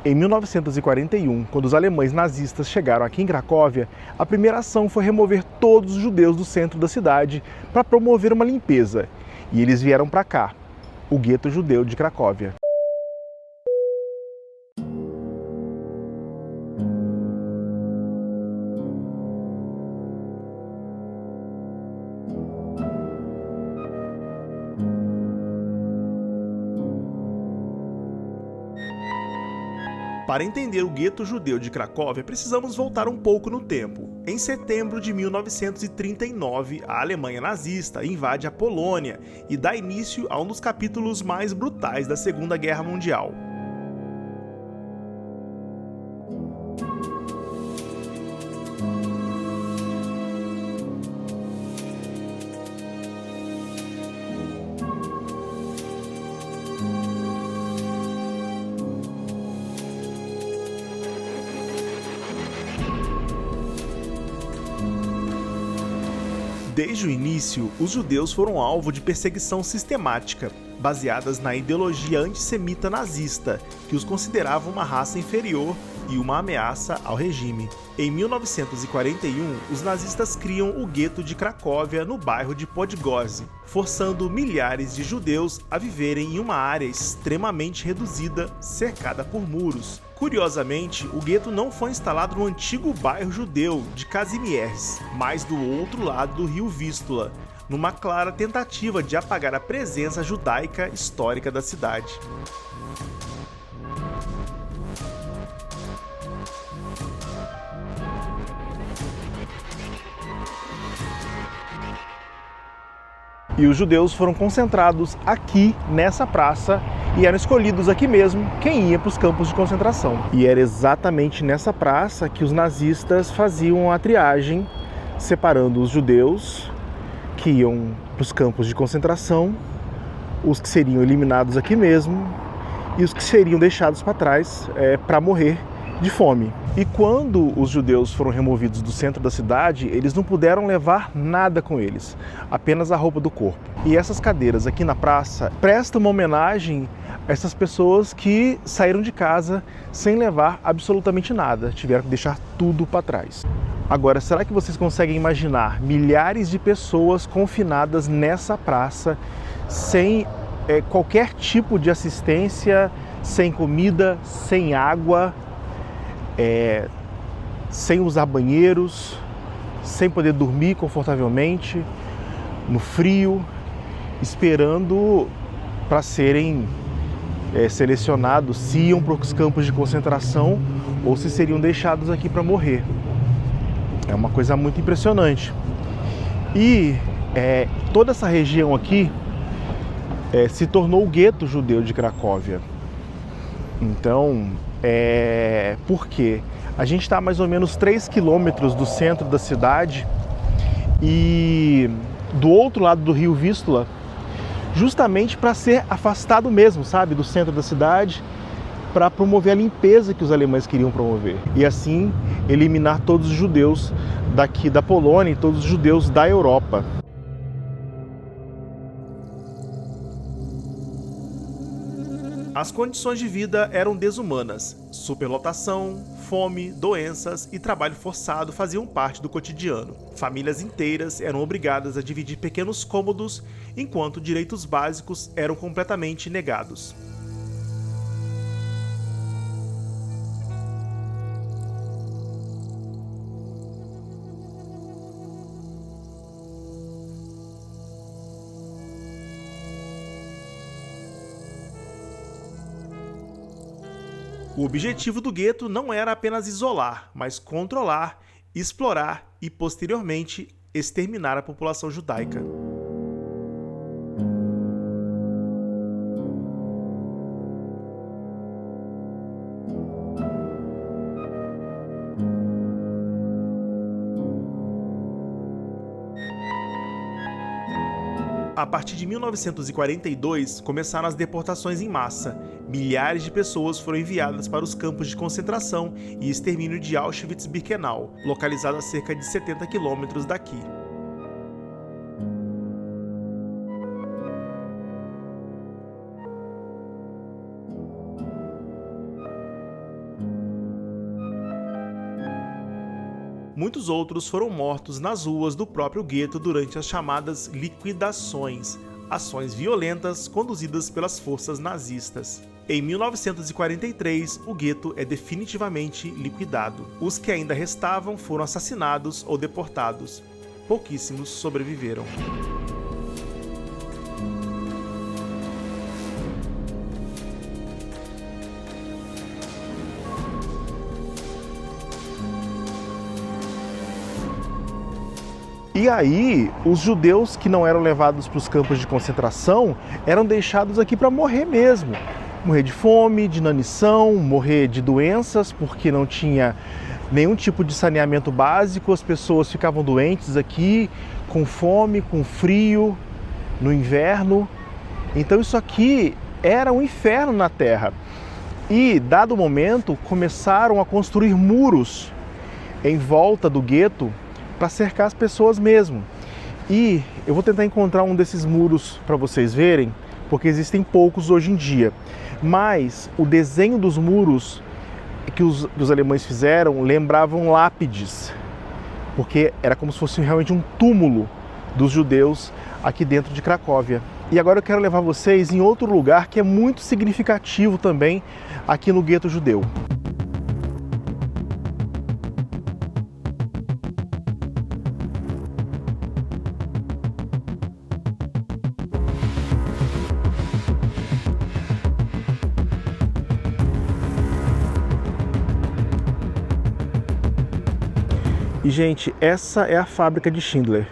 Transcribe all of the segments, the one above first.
Em 1941, quando os alemães nazistas chegaram aqui em Cracóvia, a primeira ação foi remover todos os judeus do centro da cidade para promover uma limpeza. E eles vieram para cá, o gueto judeu de Cracóvia. Para entender o gueto judeu de Cracóvia, precisamos voltar um pouco no tempo. Em setembro de 1939, a Alemanha nazista invade a Polônia e dá início a um dos capítulos mais brutais da Segunda Guerra Mundial. Desde o início, os judeus foram alvo de perseguição sistemática, baseadas na ideologia antissemita nazista, que os considerava uma raça inferior e uma ameaça ao regime. Em 1941, os nazistas criam o gueto de Cracóvia no bairro de Podgórze, forçando milhares de judeus a viverem em uma área extremamente reduzida, cercada por muros. Curiosamente, o gueto não foi instalado no antigo bairro judeu de Kazimierz, mas do outro lado do rio Vístula, numa clara tentativa de apagar a presença judaica histórica da cidade. E os judeus foram concentrados aqui nessa praça e eram escolhidos aqui mesmo quem ia para os campos de concentração. E era exatamente nessa praça que os nazistas faziam a triagem, separando os judeus que iam para os campos de concentração, os que seriam eliminados aqui mesmo e os que seriam deixados para trás para morrer de fome. E quando os judeus foram removidos do centro da cidade, eles não puderam levar nada com eles, apenas a roupa do corpo. E essas cadeiras aqui na praça prestam uma homenagem a essas pessoas que saíram de casa sem levar absolutamente nada, tiveram que deixar tudo para trás. Agora, será que vocês conseguem imaginar milhares de pessoas confinadas nessa praça, sem qualquer tipo de assistência, sem comida, sem água, sem usar banheiros, sem poder dormir confortavelmente, no frio, esperando para serem selecionados se iam para os campos de concentração ou se seriam deixados aqui para morrer? É uma coisa muito impressionante. E toda essa região aqui se tornou o gueto judeu de Cracóvia. Então, por quê? A gente está a mais ou menos 3 quilômetros do centro da cidade e do outro lado do rio Vístula, justamente para ser afastado mesmo, sabe, do centro da cidade, para promover a limpeza que os alemães queriam promover. E assim, eliminar todos os judeus daqui da Polônia e todos os judeus da Europa. As condições de vida eram desumanas. Superlotação, fome, doenças e trabalho forçado faziam parte do cotidiano. Famílias inteiras eram obrigadas a dividir pequenos cômodos, enquanto direitos básicos eram completamente negados. O objetivo do gueto não era apenas isolar, mas controlar, explorar e, posteriormente, exterminar a população judaica. A partir de 1942, começaram as deportações em massa. Milhares de pessoas foram enviadas para os campos de concentração e extermínio de Auschwitz-Birkenau, localizado a cerca de 70 quilômetros daqui. Muitos outros foram mortos nas ruas do próprio gueto durante as chamadas liquidações, ações violentas conduzidas pelas forças nazistas. Em 1943, o gueto é definitivamente liquidado. Os que ainda restavam foram assassinados ou deportados. Pouquíssimos sobreviveram. E aí, os judeus que não eram levados para os campos de concentração eram deixados aqui para morrer mesmo. Morrer de fome, de inanição, morrer de doenças, porque não tinha nenhum tipo de saneamento básico. As pessoas ficavam doentes aqui, com fome, com frio, no inverno. Então isso aqui era um inferno na terra. E, dado o momento, começaram a construir muros em volta do gueto para cercar as pessoas mesmo. E eu vou tentar encontrar um desses muros para vocês verem, porque existem poucos hoje em dia. Mas o desenho dos muros que os alemães fizeram lembravam lápides, porque era como se fosse realmente um túmulo dos judeus aqui dentro de Cracóvia. E agora eu quero levar vocês em outro lugar que é muito significativo também aqui no gueto judeu. E, gente, essa é a fábrica de Schindler,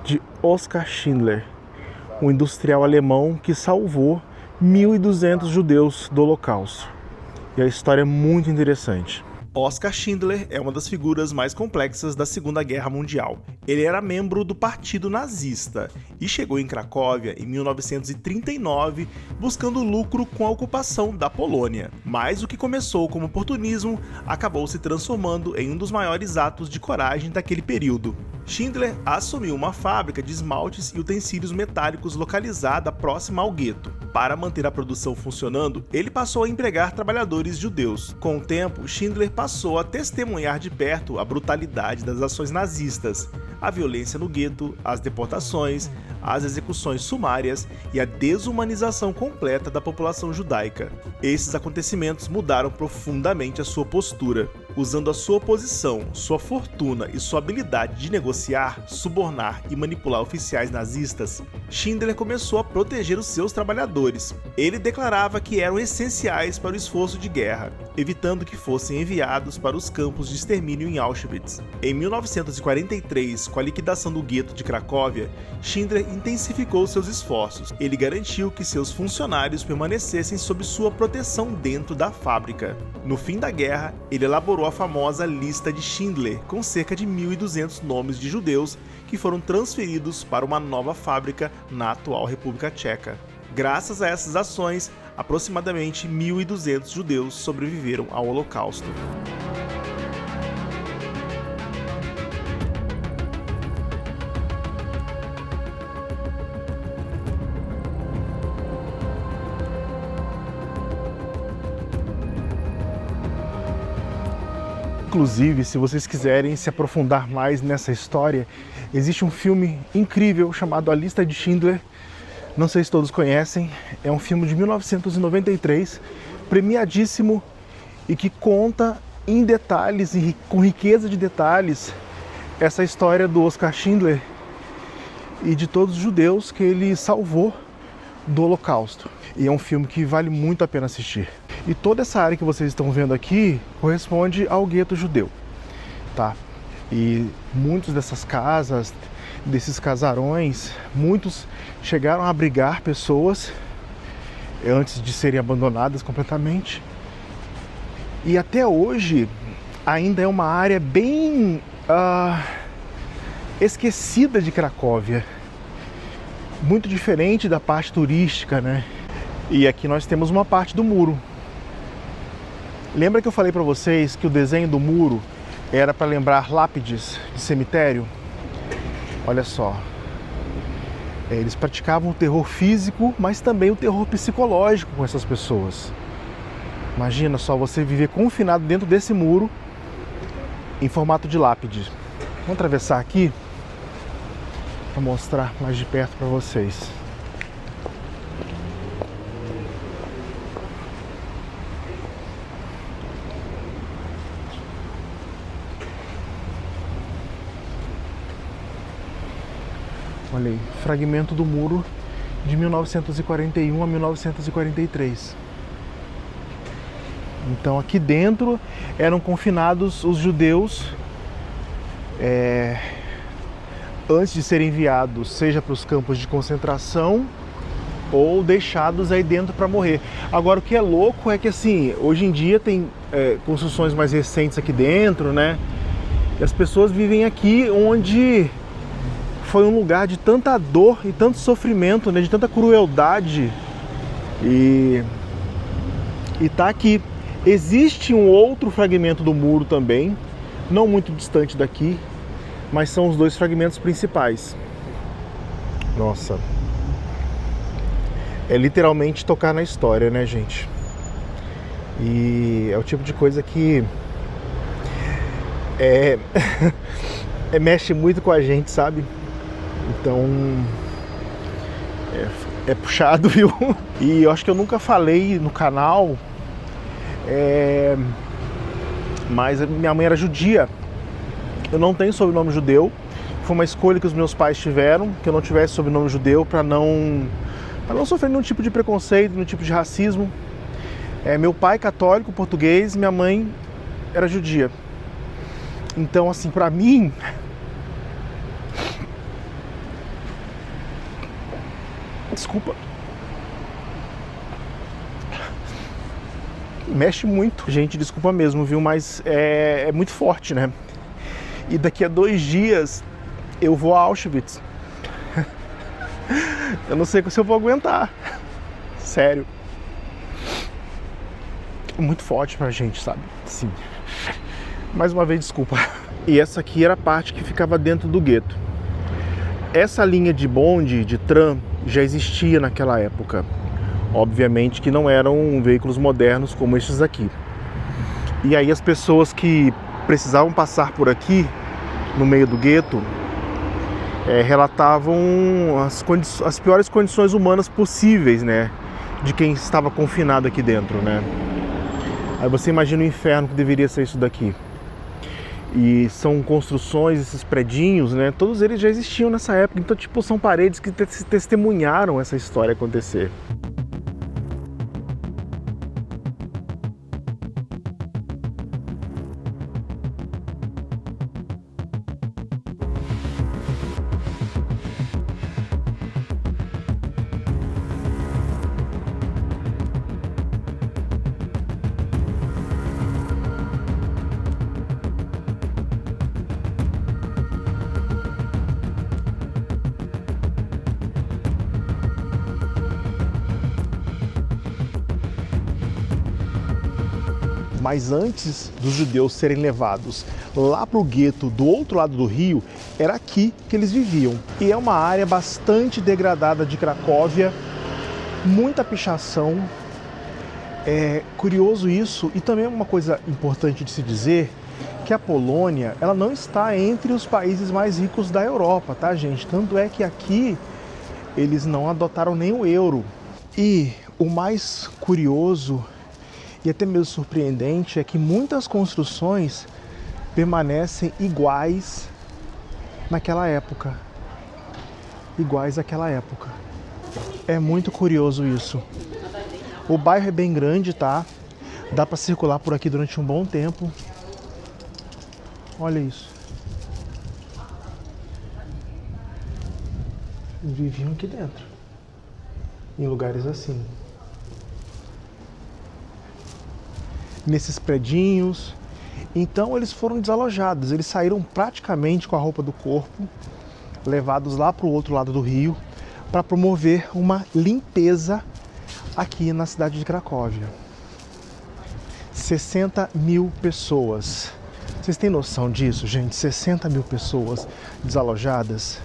de Oskar Schindler, um industrial alemão que salvou 1.200 judeus do Holocausto. E a história é muito interessante. Oskar Schindler é uma das figuras mais complexas da Segunda Guerra Mundial. Ele era membro do Partido Nazista e chegou em Cracóvia em 1939 buscando lucro com a ocupação da Polônia. Mas o que começou como oportunismo acabou se transformando em um dos maiores atos de coragem daquele período. Schindler assumiu uma fábrica de esmaltes e utensílios metálicos localizada próxima ao gueto. Para manter a produção funcionando, ele passou a empregar trabalhadores judeus. Com o tempo, Schindler passou a testemunhar de perto a brutalidade das ações nazistas, a violência no gueto, as deportações, as execuções sumárias e a desumanização completa da população judaica. Esses acontecimentos mudaram profundamente a sua postura. Usando a sua posição, sua fortuna e sua habilidade de negociar, subornar e manipular oficiais nazistas, Schindler começou a proteger os seus trabalhadores. Ele declarava que eram essenciais para o esforço de guerra, evitando que fossem enviados para os campos de extermínio em Auschwitz. Em 1943, com a liquidação do gueto de Cracóvia, Schindler intensificou seus esforços. Ele garantiu que seus funcionários permanecessem sob sua proteção dentro da fábrica. No fim da guerra, ele elaborou a famosa lista de Schindler, com cerca de 1.200 nomes de judeus que foram transferidos para uma nova fábrica na atual República Tcheca. Graças a essas ações, aproximadamente 1.200 judeus sobreviveram ao Holocausto. Inclusive, se vocês quiserem se aprofundar mais nessa história, existe um filme incrível chamado A Lista de Schindler. Não sei se todos conhecem, é um filme de 1993, premiadíssimo e que conta em detalhes e com riqueza de detalhes essa história do Oskar Schindler e de todos os judeus que ele salvou do Holocausto. E é um filme que vale muito a pena assistir. E toda essa área que vocês estão vendo aqui corresponde ao gueto judeu, tá? E muitas dessas casas, desses casarões, muitos chegaram a abrigar pessoas antes de serem abandonadas completamente. E até hoje ainda é uma área bem esquecida de Cracóvia, muito diferente da parte turística, né? E aqui nós temos uma parte do muro. Lembra que eu falei para vocês que o desenho do muro era para lembrar lápides de cemitério? Olha só. Eles praticavam o terror físico, mas também o terror psicológico com essas pessoas. Imagina só você viver confinado dentro desse muro em formato de lápide. Vamos atravessar aqui para mostrar mais de perto para vocês. Olha aí, fragmento do muro de 1941 a 1943. Então aqui dentro eram confinados os judeus antes de serem enviados, seja para os campos de concentração ou deixados aí dentro para morrer. Agora o que é louco é que assim, hoje em dia tem construções mais recentes aqui dentro, né? E as pessoas vivem aqui onde foi um lugar de tanta dor e tanto sofrimento, né? De tanta crueldade. E tá aqui. Existe um outro fragmento do muro também, não muito distante daqui, mas são os dois fragmentos principais. Nossa. É literalmente tocar na história, né, gente? E é o tipo de coisa que mexe muito com a gente, sabe? Então é puxado, viu? E eu acho que eu nunca falei no canal, mas minha mãe era judia. Eu não tenho sobrenome judeu. Foi uma escolha que os meus pais tiveram, que eu não tivesse sobrenome judeu para não sofrer nenhum tipo de preconceito, nenhum tipo de racismo. Meu pai católico, português, minha mãe era judia. Então, assim, para mim, desculpa, mexe muito. Gente, desculpa mesmo, viu? Mas é muito forte, né? E daqui a 2 dias eu vou a Auschwitz. Eu não sei se eu vou aguentar. Sério. Muito forte pra gente, sabe? Sim. Mais uma vez, desculpa. E essa aqui era a parte que ficava dentro do gueto. Essa linha de bonde, de tram, já existia naquela época. Obviamente que não eram veículos modernos como estes aqui. E aí as pessoas que precisavam passar por aqui, no meio do gueto, relatavam as piores condições humanas possíveis, né? De quem estava confinado aqui dentro, né? Aí você imagina o inferno que deveria ser isso daqui. E são construções, esses predinhos, né? Todos eles já existiam nessa época. Então, tipo, são paredes que testemunharam essa história acontecer. Mas antes dos judeus serem levados lá para o gueto do outro lado do rio, era aqui que eles viviam. E é uma área bastante degradada de Cracóvia, muita pichação. É curioso isso, e também uma coisa importante de se dizer, que a Polônia, ela não está entre os países mais ricos da Europa, tá, gente? Tanto é que aqui eles não adotaram nem o euro. E o mais curioso e até mesmo surpreendente é que muitas construções permanecem iguais naquela época. Iguais àquela época. É muito curioso isso. O bairro é bem grande, tá? Dá para circular por aqui durante um bom tempo. Olha isso. Viviam aqui dentro. Em lugares assim. Nesses predinhos. Então eles foram desalojados, eles saíram praticamente com a roupa do corpo, levados lá para o outro lado do rio, para promover uma limpeza aqui na cidade de Cracóvia. 60 mil pessoas. Vocês têm noção disso, gente? 60 mil pessoas desalojadas.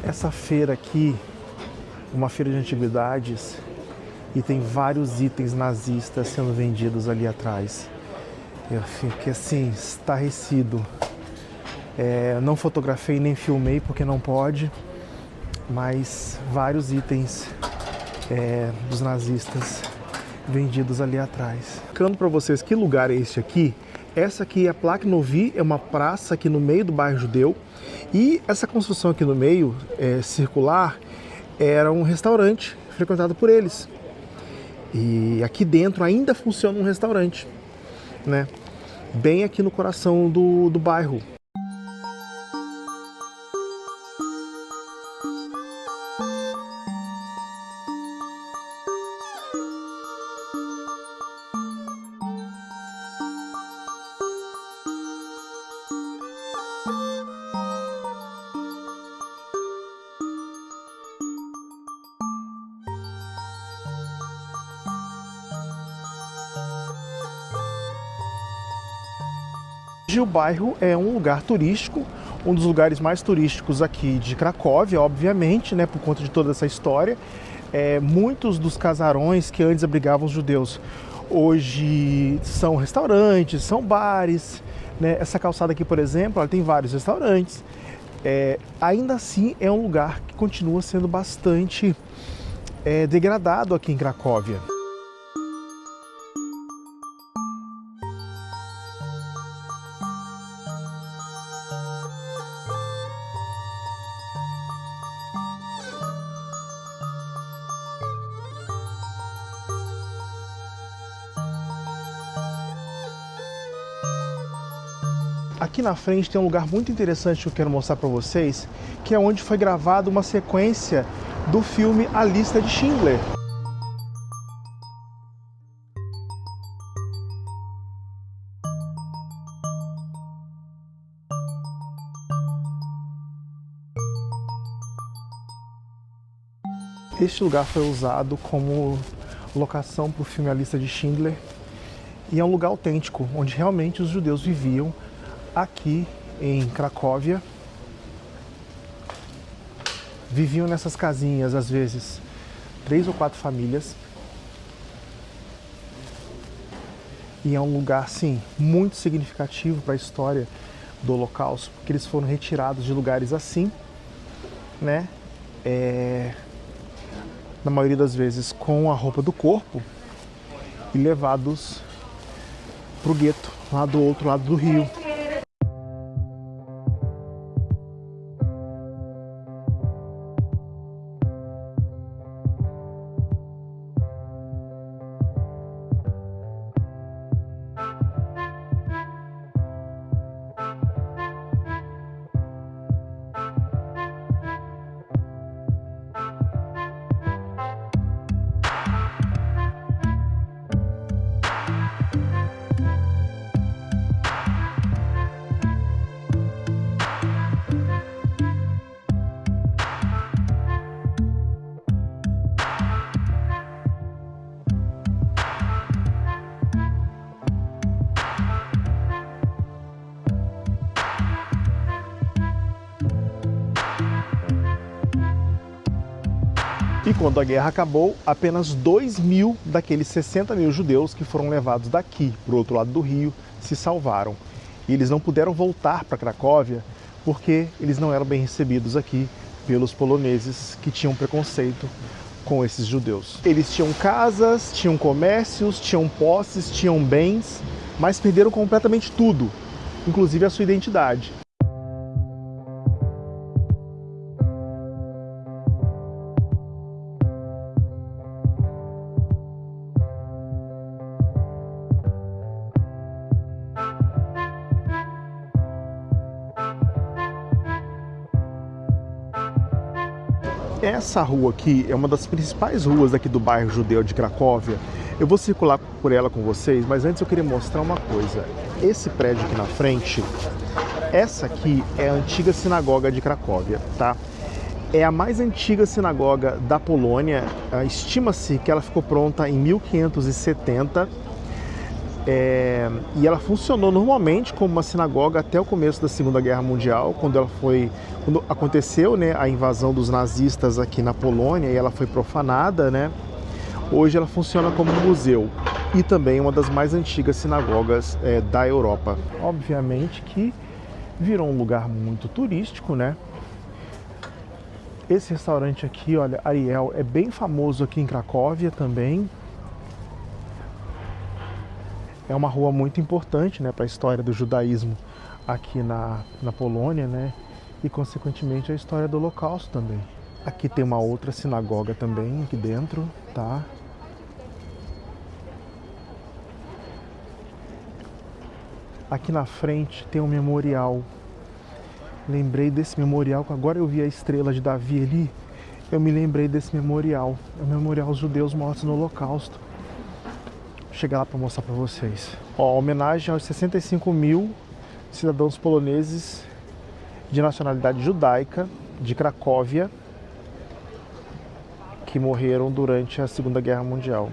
Essa feira aqui, uma feira de antiguidades, e tem vários itens nazistas sendo vendidos ali atrás. Eu fiquei assim, estarrecido. Não fotografei nem filmei porque não pode, mas vários itens dos nazistas vendidos ali atrás. Explicando para vocês que lugar é este aqui. Essa aqui é a Plaque Novi, é uma praça aqui no meio do bairro judeu. E essa construção aqui no meio, circular, era um restaurante frequentado por eles. E aqui dentro ainda funciona um restaurante, né? Bem aqui no coração do bairro. O bairro é um lugar turístico, um dos lugares mais turísticos aqui de Cracóvia, obviamente, né, por conta de toda essa história. Muitos dos casarões que antes abrigavam os judeus hoje são restaurantes, são bares, né? Essa calçada aqui, por exemplo, ela tem vários restaurantes. Ainda assim, é um lugar que continua sendo bastante degradado aqui em Cracóvia. Aqui na frente tem um lugar muito interessante que eu quero mostrar para vocês, que é onde foi gravada uma sequência do filme A Lista de Schindler. Este lugar foi usado como locação para o filme A Lista de Schindler e é um lugar autêntico, onde realmente os judeus viviam aqui em Cracóvia. Viviam nessas casinhas, às vezes, 3 ou 4 famílias. E é um lugar, sim, muito significativo para a história do Holocausto, porque eles foram retirados de lugares assim, né? Na maioria das vezes com a roupa do corpo e levados para o gueto, lá do outro lado do rio. E quando a guerra acabou, apenas 2.000 daqueles 60.000 judeus que foram levados daqui para o outro lado do rio se salvaram. E eles não puderam voltar para Cracóvia porque eles não eram bem recebidos aqui pelos poloneses que tinham preconceito com esses judeus. Eles tinham casas, tinham comércios, tinham posses, tinham bens, mas perderam completamente tudo, inclusive a sua identidade. Essa rua aqui é uma das principais ruas aqui do bairro judeu de Cracóvia. Eu vou circular por ela com vocês, mas antes eu queria mostrar uma coisa. Esse prédio aqui na frente, essa aqui é a antiga sinagoga de Cracóvia, tá? É a mais antiga sinagoga da Polônia. Estima-se que ela ficou pronta em 1570. E ela funcionou normalmente como uma sinagoga até o começo da Segunda Guerra Mundial, quando aconteceu, né, a invasão dos nazistas aqui na Polônia e ela foi profanada, né? Hoje ela funciona como um museu e também uma das mais antigas sinagogas da Europa. Obviamente que virou um lugar muito turístico, né? Esse restaurante aqui, olha, Ariel, é bem famoso aqui em Cracóvia também. É uma rua muito importante, né, para a história do judaísmo aqui na Polônia, né? E consequentemente a história do Holocausto também. Aqui tem uma outra sinagoga também aqui dentro, tá? Aqui na frente tem um memorial. Lembrei desse memorial, agora eu vi a estrela de Davi ali. Eu me lembrei desse memorial. É o memorial aos judeus mortos no Holocausto. Vou chegar lá para mostrar para vocês. Ó, homenagem aos 65 mil cidadãos poloneses de nacionalidade judaica de Cracóvia que morreram durante a Segunda Guerra Mundial.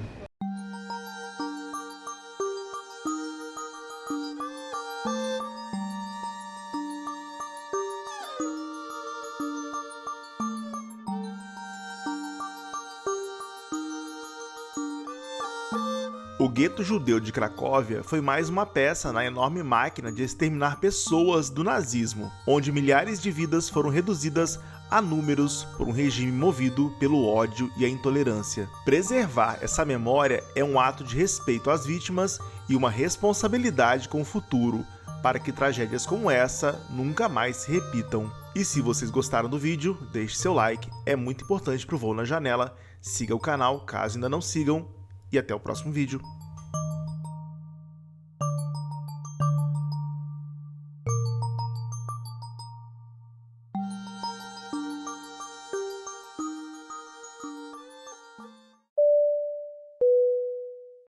O gueto judeu de Cracóvia foi mais uma peça na enorme máquina de exterminar pessoas do nazismo, onde milhares de vidas foram reduzidas a números por um regime movido pelo ódio e a intolerância. Preservar essa memória é um ato de respeito às vítimas e uma responsabilidade com o futuro, para que tragédias como essa nunca mais se repitam. E se vocês gostaram do vídeo, deixe seu like, é muito importante para o Voo na Janela, siga o canal caso ainda não sigam, e até o próximo vídeo.